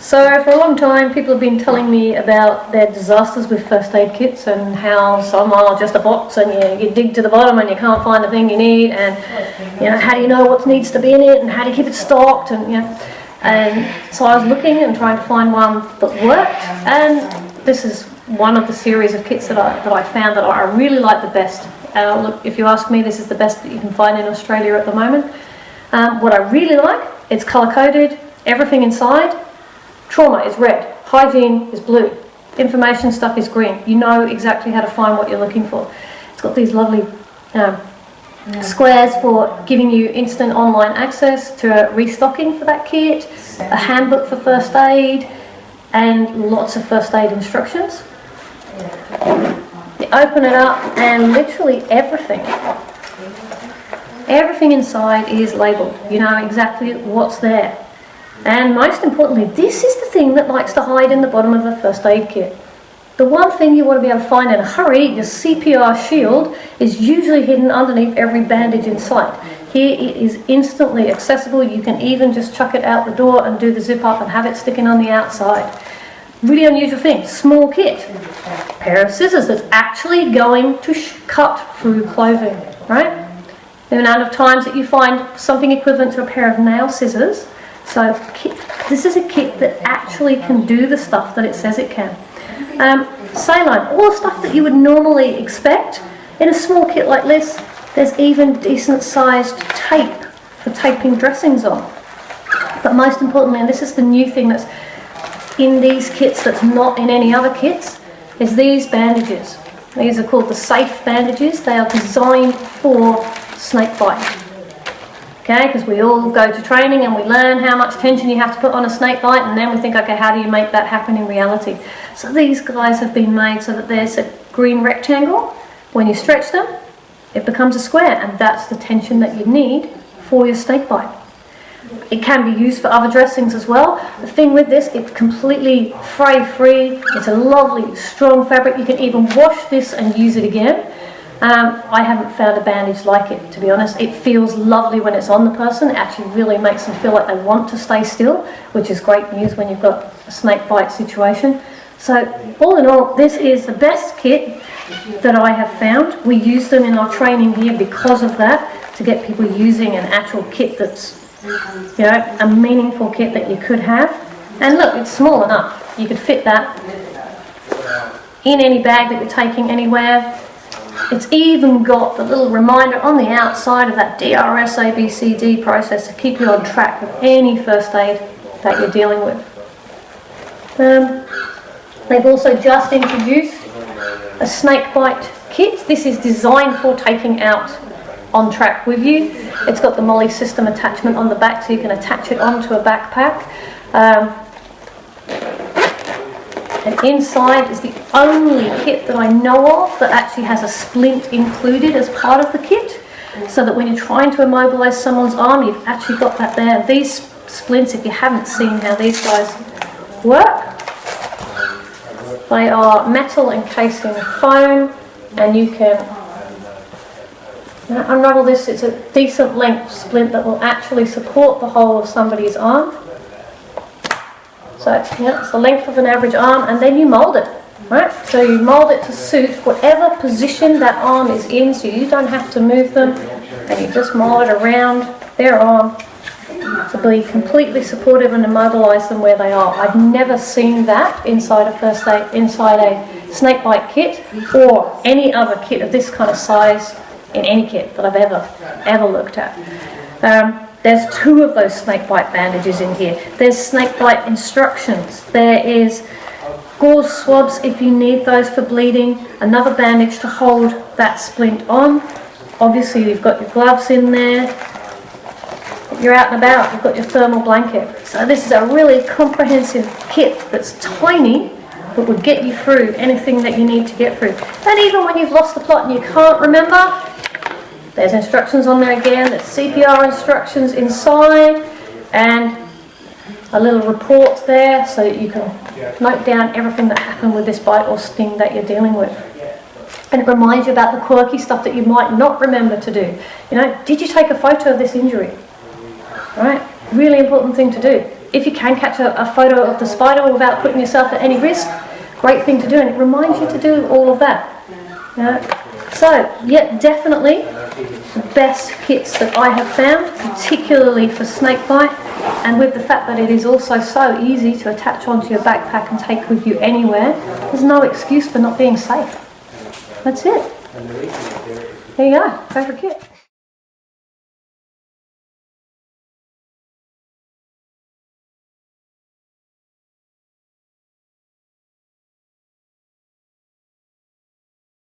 So for a long time people have been telling me about their disasters with first aid kits and how some are just a box and you dig to the bottom and you can't find the thing you need, and how do you know what needs to be in it and how do you keep it stocked, and so I was looking and trying to find one that worked, and this is one of the series of kits that I found that I really like the best. Look, if you ask me, this is the best that you can find in Australia at the moment. What I really like, it's colour coded, everything inside. Trauma is red, hygiene is blue, information stuff is green. You know exactly how to find what you're looking for. It's got these lovely squares for giving you instant online access to restocking for that kit, a handbook for first aid, and lots of first aid instructions. You open it up and literally everything inside is labelled. You know exactly what's there. And most importantly, this is the thing that likes to hide in the bottom of a first aid kit. The one thing you want to be able to find in a hurry, your CPR shield, is usually hidden underneath every bandage in sight. Here it is instantly accessible. You can even just chuck it out the door and do the zip up and have it sticking on the outside. Really unusual thing, small kit. A pair of scissors that's actually going to cut through clothing, right? The amount of times that you find something equivalent to a pair of nail scissors. So this is a kit that actually can do the stuff that it says it can. Saline, all the stuff that you would normally expect. In a small kit like this, there's even decent sized tape for taping dressings on. But most importantly, and this is the new thing that's in these kits that's not in any other kits, is these bandages. These are called the safe bandages. They are designed for snake bite. Okay, because we all go to training and we learn how much tension you have to put on a snake bite, and then we think, okay, how do you make that happen in reality? So these guys have been made so that there's a green rectangle. When you stretch them, it becomes a square, and that's the tension that you need for your snake bite. It can be used for other dressings as well. The thing with this, it's completely fray-free. It's a lovely, strong fabric. You can even wash this and use it again. I haven't found a bandage like it, to be honest. It feels lovely when it's on the person. It actually really makes them feel like they want to stay still, which is great news when you've got a snake bite situation. So all in all, this is the best kit that I have found. We use them in our training here because of that, to get people using an actual kit that's, a meaningful kit that you could have. And look, it's small enough. You could fit that in any bag that you're taking anywhere. It's even got the little reminder on the outside of that DRS ABCD process to keep you on track with any first aid that you're dealing with. They've also just introduced a snake bite kit. This is designed for taking out on track with you. It's got the Molly system attachment on the back, so you can attach it onto a backpack. And inside is the only kit that I know of that actually has a splint included as part of the kit, so that when you're trying to immobilise someone's arm, you've actually got that there. And these splints, if you haven't seen how these guys work, they are metal encased in foam, and you can unravel this. It's a decent length splint that will actually support the whole of somebody's arm. So it's the length of an average arm, and then you mould it, right? So you mould it to suit whatever position that arm is in, so you don't have to move them, and you just mould it around their arm to be completely supportive and immobilise them where they are. I've never seen that inside a snakebite kit or any other kit of this kind of size in any kit that I've ever looked at. There's 2 of those snakebite bandages in here. There's snakebite instructions. There is gauze swabs if you need those for bleeding. Another bandage to hold that splint on. Obviously you've got your gloves in there. If you're out and about, you've got your thermal blanket. So this is a really comprehensive kit that's tiny, but would get you through anything that you need to get through. And even when you've lost the plot and you can't remember, there's instructions on there again. There's CPR instructions inside, and a little report there so that you can note down everything that happened with this bite or sting that you're dealing with. And it reminds you about the quirky stuff that you might not remember to do. Did you take a photo of this injury? Right? Really important thing to do. if you can catch a photo of the spider without putting yourself at any risk, great thing to do, and it reminds you to do all of that. So, yeah, definitely the best kits that I have found, particularly for snakebite, and with the fact that it is also so easy to attach onto your backpack and take with you anywhere, there's no excuse for not being safe. That's it. There you go, favorite kit.